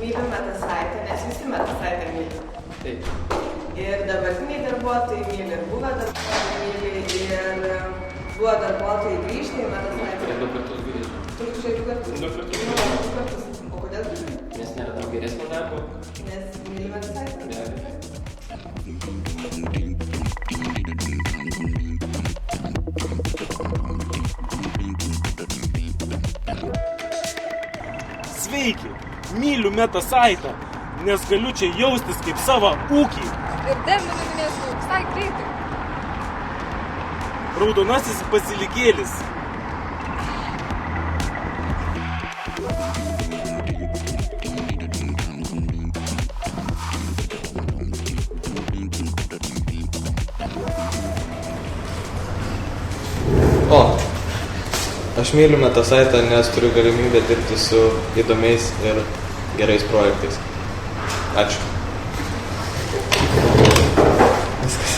myliu Metasaitę, nes visi Metasaitę myli. Taip. Ir dabartiniai darbuotojai myli, ir buvę darbuotojai myli, ir buvo darbuotojai grįžti į Metasaitę. Ir 2 kartus grįžti. Turbūt 2 kartus. 2 kartus. Nu, 2 kartus. O kodėl grįžti? Nes nėra daug geresnio darbo. Nes myli Metasaitę. Be abejo. Sveiki, myliu Metasaitą, nes galiu čia jaustis kaip savo ūkį. Ir terminų minėsiu visai greitai. Raudonasis basilikėlis. O, aš myliu Metasaitą, nes turiu galimybę dirbti su įdomiais ir gerais projektais. Ačiū. Viskas.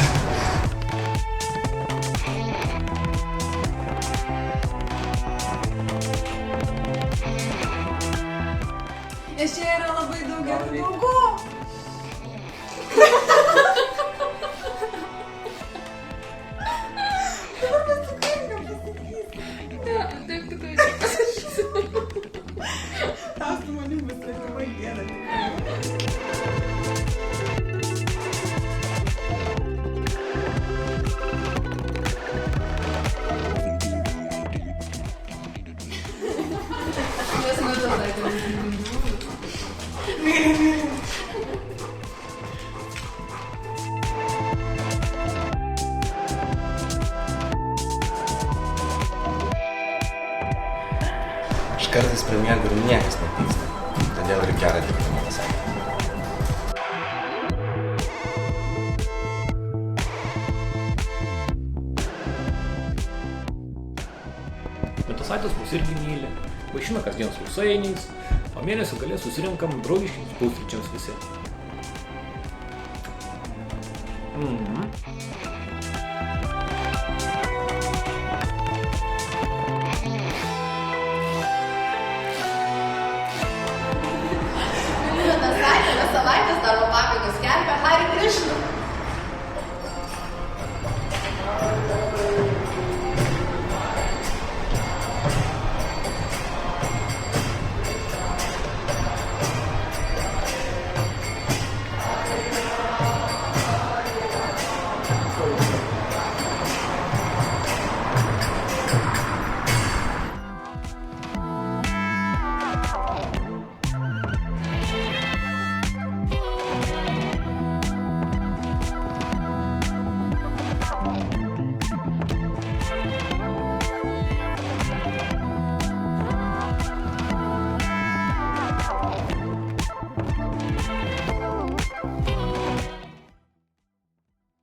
Nes čia yra labai daug gerų draugų. Taip tikrai nepasakysiu. Tau su manim bus labai gera. Mes Metasaitę mylim. Aš kartais pramiegu ir niekas nepyksta, todėl ir gera dirbti Metasaitę. Metasaitas mus irgi myli, vaišina kasdien sausainiais, o mėnesio gale susirinkam draugiškiams pusryčiams visi. Metasaitę, be savaitės darbo pabaigos